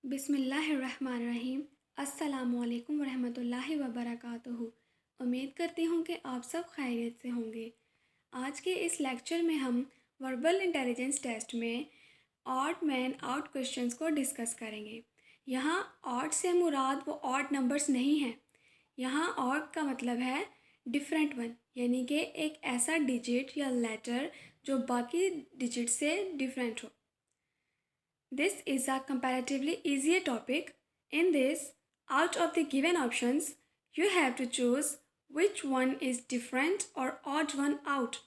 बिस्मिल्लाहिर्रहमानिर्रहीम। अस्सलामुअलैकुम वरहमतुल्लाहि वबरकातुहू। उम्मीद करती हूँ कि आप सब खैरियत से होंगे। आज के इस लेक्चर में हम वर्बल इंटेलिजेंस टेस्ट में ऑड मैन आउट क्वेश्चंस को डिस्कस करेंगे। यहाँ ऑड से मुराद वो ऑड नंबर्स नहीं हैं। यहाँ ऑड का मतलब है डिफरेंट वन, यानी कि एक ऐसा डिजिट या लेटर जो बाकी डिजिट से डिफरेंट हो। This is a comparatively easier topic. In this, out of the given options, you have to choose which one is different or odd one out.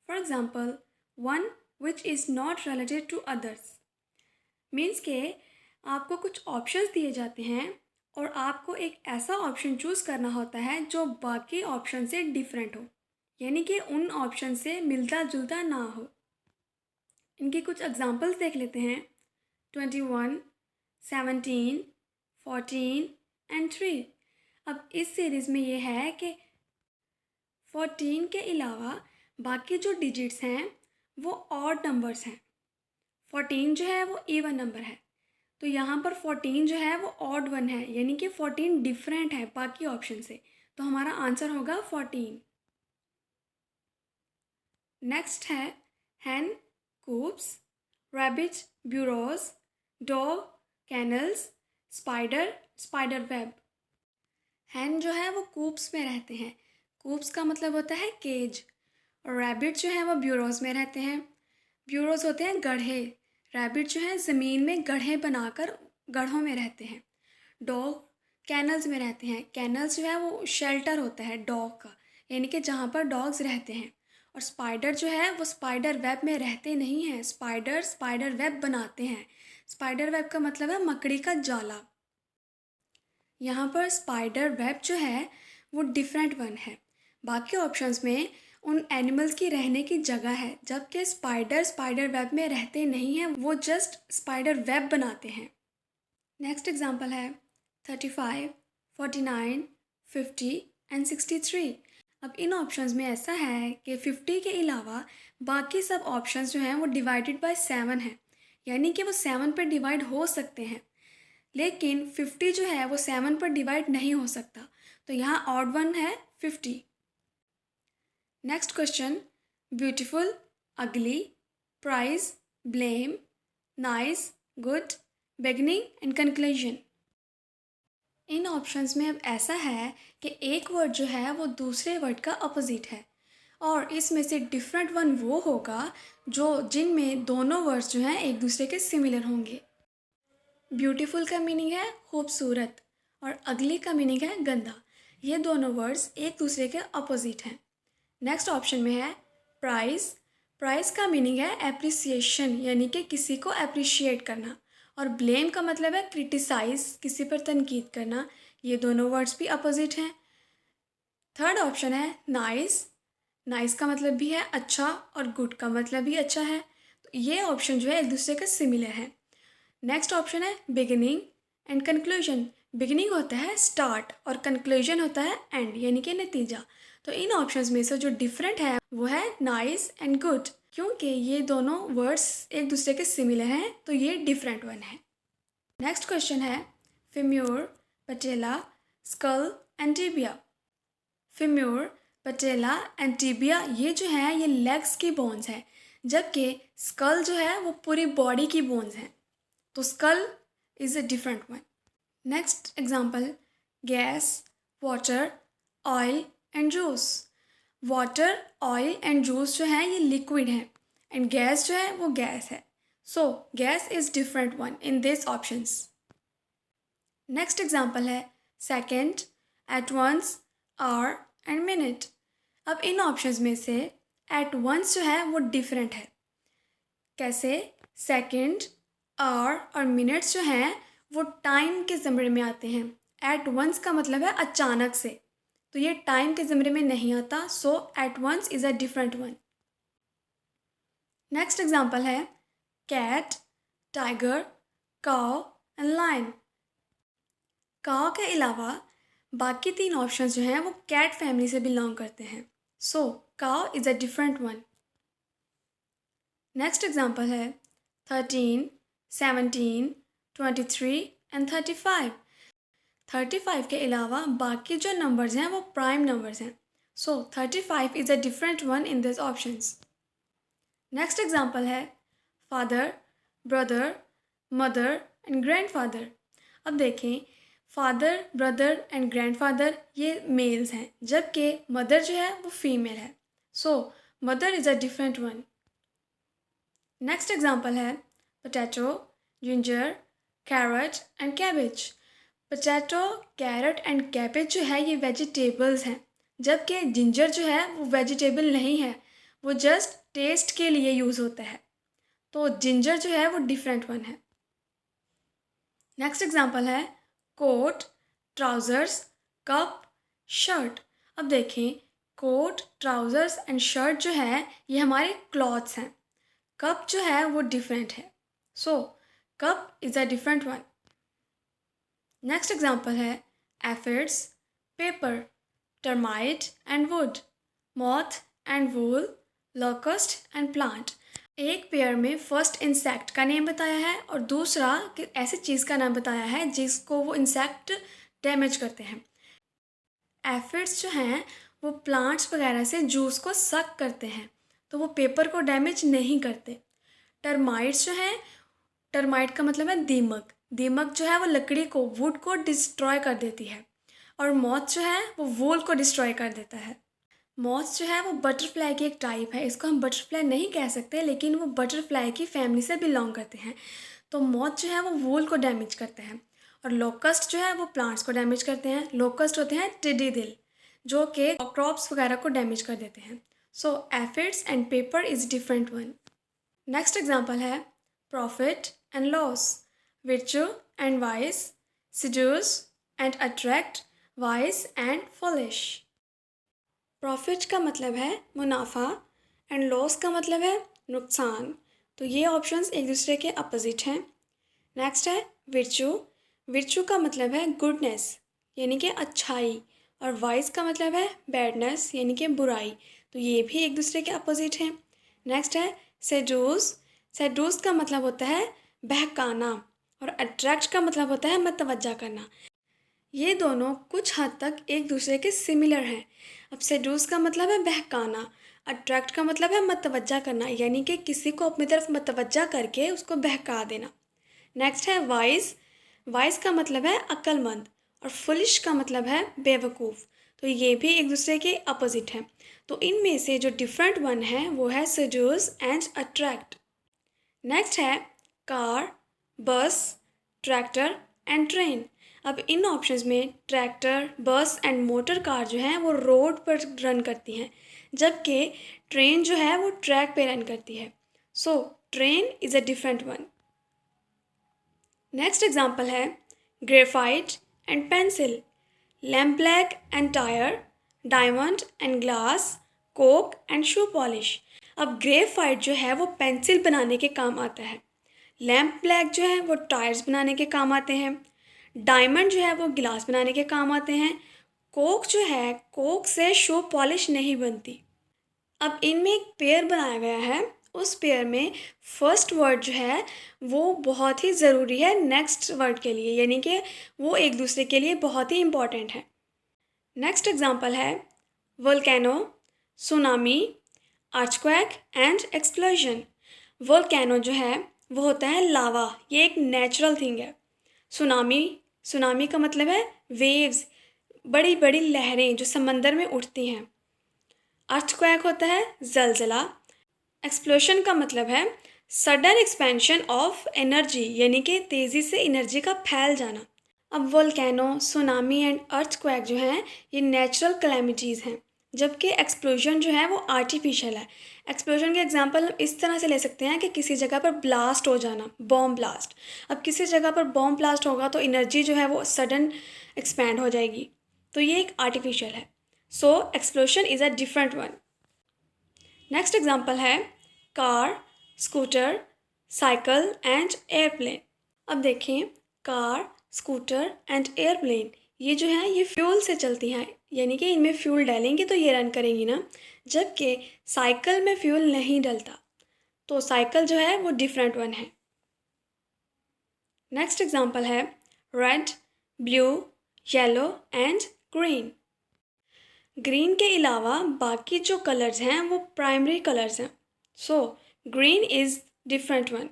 For example, one which is not related to others. Means के आपको कुछ options दिए जाते हैं और आपको एक ऐसा ऑप्शन चूज़ करना होता है जो बाकी ऑप्शन से डिफरेंट हो, यानी कि उन ऑप्शन से मिलता जुलता ना हो। इनके कुछ एग्जांपल्स देख लेते हैं। 21, 17, 14 एंड 3। अब इस सीरीज़ में ये है कि 14 के अलावा बाकी जो डिजिट्स हैं वो ऑड नंबर्स हैं। 14 जो है वो इवन नंबर है, तो यहाँ पर 14 जो है वो ऑड वन है, यानी कि 14 डिफरेंट है बाकी ऑप्शन से, तो हमारा आंसर होगा 14। नेक्स्ट है hen, coops, rabbit, burrows, dog, kennels, spider, spider web. Hen जो है वो कूप्स में रहते हैं। कूप्स का मतलब होता है केज। और रैबिट जो है वो ब्यूरोज में रहते हैं। ब्यूरोज होते हैं गढ़े। रैबिट जो है ज़मीन में गढ़े बनाकर गढ़ों में रहते हैं। डॉग कैनल्स में रहते हैं। कैनल्स जो है वो शेल्टर होता है डॉग का, यानी कि जहाँ पर डॉग्स रहते हैं। और स्पाइडर जो है वो स्पाइडर वेब में रहते नहीं हैं। स्पाइडर स्पाइडर वेब बनाते हैं। स्पाइडर वेब का मतलब है मकड़ी का जाला। यहाँ पर स्पाइडर वेब जो है वो डिफरेंट वन है। बाकी ऑप्शंस में उन एनिमल्स की रहने की जगह है, जबकि स्पाइडर स्पाइडर वेब में रहते नहीं हैं, वो जस्ट स्पाइडर वेब बनाते हैं। नेक्स्ट एग्जांपल है 35, 49, 50 एंड 63। अब इन ऑप्शंस में ऐसा है कि 50 के अलावा बाकी सब ऑप्शंस जो हैं वो डिवाइडेड बाय 7 हैं, यानी कि वो 7 पर डिवाइड हो सकते हैं, लेकिन 50 जो है वो 7 पर डिवाइड नहीं हो सकता, तो यहाँ ऑड वन है 50। Next question, beautiful, ugly, prize, blame, nice, good, beginning and conclusion. इन ऑप्शंस में अब ऐसा है कि एक वर्ड जो है वो दूसरे वर्ड का अपोजिट है, और इसमें से डिफरेंट वन वो होगा जो जिनमें दोनों वर्ड्स जो हैं एक दूसरे के सिमिलर होंगे। ब्यूटीफुल का मीनिंग है खूबसूरत और अगली का मीनिंग है गंदा। ये दोनों वर्ड्स एक दूसरे के अपोजिट हैं। नेक्स्ट ऑप्शन में है प्राइस। प्राइस का मीनिंग है एप्रिसिएशन, यानी कि किसी को अप्रिशिएट करना। और ब्लेम का मतलब है क्रिटिसाइज, किसी पर तनकीद करना। ये दोनों वर्ड्स भी अपोजिट हैं। थर्ड ऑप्शन है नाइस। नाइस का मतलब भी है अच्छा और गुड का मतलब भी अच्छा है, तो ये ऑप्शन जो है एक दूसरे के सिमिलर है। नेक्स्ट ऑप्शन है बिगिनिंग एंड कंक्लूजन। बिगिनिंग होता है स्टार्ट और कंक्लूजन होता है एंड, यानी कि नतीजा। तो इन ऑप्शंस में से जो डिफरेंट है वो है नाइस एंड गुड, क्योंकि ये दोनों वर्ड्स एक दूसरे के सिमिलर हैं, तो ये डिफरेंट वन है। नेक्स्ट क्वेश्चन है femur, patella, skull and tibia. Femur, patella and tibia ये जो है ये लेग्स की बोन्स है, जबकि स्कल जो है वो पूरी बॉडी की बोन्स हैं, तो skull is a different one. Next example, gas, water, oil and juice. Water, oil and juice जो है ये लिक्विड है, एंड गैस जो है वो गैस है, so gas is different one in this options. Next example है second, at once, hour and minute. अब इन ऑप्शंस में से एट वंस जो है वो डिफरेंट है। कैसे? सेकेंड, आवर और मिनट्स जो हैं वो टाइम के ज़मरे में आते हैं। एट वंस का मतलब है अचानक से, तो ये टाइम के ज़मरे में नहीं आता, so at once is a different one. Next example है cat, tiger, cow and lion. Cow के अलावा बाकी 3 ऑप्शंस जो हैं वो कैट फैमिली से बिलोंग करते हैं, so cow is a different one. Next example है 13, 17, 23 एंड 35। 35 के अलावा बाकी जो नंबर्स हैं वो प्राइम नंबर्स हैं. So 35 is a different one in this options. Next example है father, brother, mother and grandfather. अब देखें, फादर, ब्रदर एंड ग्रैंडफादर ये मेल्स हैं, जबकि मदर जो है वो फीमेल है. So mother is a different one. Next example है potato, ginger, carrot and cabbage. Potato, carrot and cabbage जो है ये वेजिटेबल्स हैं, जबकि जिंजर जो है वो वेजिटेबल नहीं है, वो जस्ट टेस्ट के लिए यूज़ होता है. तो जिंजर जो है वो डिफरेंट वन है. नेक्स्ट एग्जाम्पल है कोट, ट्राउज़र्स, कप, शर्ट. अब देखें, कोट, ट्राउज़र्स एंड शर्ट जो है ये हमारे क्लॉथ्स हैं. कप जो है वो डिफरेंट है. So cup is a different one. Next example है aphids, pepper, termite and wood, moth and wool, locust and plant. एक पेयर में फर्स्ट इंसेक्ट का नेम बताया है और दूसरा ऐसी चीज़ का नाम बताया है जिसको वो इंसेक्ट डैमेज करते हैं. एफिड्स जो हैं वो प्लांट्स वगैरह से जूस को सक करते हैं, तो वो पेपर को डैमेज नहीं करते. टर्माइट्स जो हैं, टर्माइट का मतलब है दीमक. दीमक जो है वो लकड़ी को, वुड को डिस्ट्रॉय कर देती है. और मॉथ जो है वो वूल को डिस्ट्रॉय कर देता है. मॉथ जो है वो बटरफ्लाई की एक टाइप है. इसको हम बटरफ्लाई नहीं कह सकते, लेकिन वो बटरफ्लाई की फैमिली से बिलोंग करते हैं. तो मॉथ जो है वो वूल को डैमेज करते हैं. और लोकस्ट जो है वो प्लांट्स को डैमेज करते हैं. लोकस्ट होते हैं टिड्डी दिल, जो कि क्रॉप्स वगैरह को डैमेज कर देते हैं. So aphids and pepper is different one. Next example है profit and loss, virtue and vice, seduce and attract, wise and foolish. Profit का मतलब है मुनाफा एंड लॉस का मतलब है नुकसान. तो ये ऑप्शंस एक दूसरे के अपोजिट हैं. नेक्स्ट है विर्चू. विर्चू का मतलब है गुडनेस यानी कि अच्छाई, और वाइस का मतलब है बैडनेस यानी कि बुराई. तो ये भी एक दूसरे के अपोजिट हैं. नेक्स्ट है सेडूस. सेडूस का मतलब होता है बहकाना, और अट्रैक्ट का मतलब होता है मतवज्जा करना. ये दोनों कुछ हद तक एक दूसरे के सिमिलर हैं. अब सेडूस का मतलब है बहकाना, अट्रैक्ट का मतलब है मतवज्जा करना, यानी कि किसी को अपनी तरफ मतवज्जा करके उसको बहका देना. नेक्स्ट है वाइज. वाइज का मतलब है अक्लमंद, और फुलिश का मतलब है बेवकूफ़. तो ये भी एक दूसरे के अपोजिट हैं. तो इनमें से जो डिफरेंट वन है वो है सेडूस एंड अट्रैक्ट. नेक्स्ट है कार, बस, ट्रैक्टर एंड ट्रेन. अब इन ऑप्शंस में ट्रैक्टर, बस एंड मोटर कार जो हैं वो रोड पर रन करती हैं, जबकि ट्रेन जो है वो ट्रैक पे रन करती है. So train is a different one. Next example है graphite and pencil, lampblack and tyre, diamond and glass, coke and shoe polish. अब ग्रेफाइट जो है वो पेंसिल बनाने के काम आता है. लैम्प ब्लैक जो है वो टायर्स बनाने के काम आते हैं. डायमंड जो है वो गिलास बनाने के काम आते हैं. कोक जो है, कोक से शू पॉलिश नहीं बनती. अब इनमें एक पेयर बनाया गया है. उस पेयर में फर्स्ट वर्ड जो है वो बहुत ही ज़रूरी है नेक्स्ट वर्ड के लिए, यानी कि वो एक दूसरे के लिए बहुत ही इम्पॉर्टेंट है. नेक्स्ट एग्जांपल है volcano, tsunami, earthquake and explosion. Volcano जो है वो होता है लावा, ये एक नेचुरल थिंग है. सुनामी, सुनामी का मतलब है वेव्स, बड़ी बड़ी लहरें जो समंदर में उठती हैं. अर्थक्वेक होता है जलजला. एक्सप्लोशन का मतलब है सडन एक्सपेंशन ऑफ एनर्जी, यानी कि तेज़ी से एनर्जी का फैल जाना. अब वोल्केनो, सुनामी एंड अर्थक्वेक जो हैं ये नेचुरल कैलेमिटीज़ हैं, जबकि एक्सप्लोजन जो है वो आर्टिफिशियल है. एक्सप्लोजन के एग्जांपल हम इस तरह से ले सकते हैं कि किसी जगह पर ब्लास्ट हो जाना, बॉम्ब ब्लास्ट. अब किसी जगह पर बॉम्ब ब्लास्ट होगा तो एनर्जी जो है वो सडन एक्सपैंड हो जाएगी, तो ये एक आर्टिफिशियल है. So explosion is a different one. Next example है car, scooter, cycle and airplane. अब देखें, कार, स्कूटर एंड एयरप्लेन ये जो है ये फ्यूल से चलती हैं, यानी कि इनमें फ्यूल डालेंगे तो ये रन करेंगी ना, जबकि साइकिल में फ्यूल नहीं डलता. तो साइकिल जो है वो डिफरेंट वन है. नेक्स्ट एग्जांपल है red, blue, yellow and green. Green के अलावा बाकी जो कलर्स हैं वो प्राइमरी कलर्स हैं, so green is different one.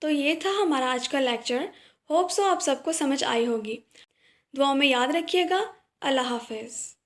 तो ये था हमारा आज का लेक्चर। होप सो आप सबको समझ आई होगी। दुआओं में याद रखिएगा। अल्लाह हाफिज़।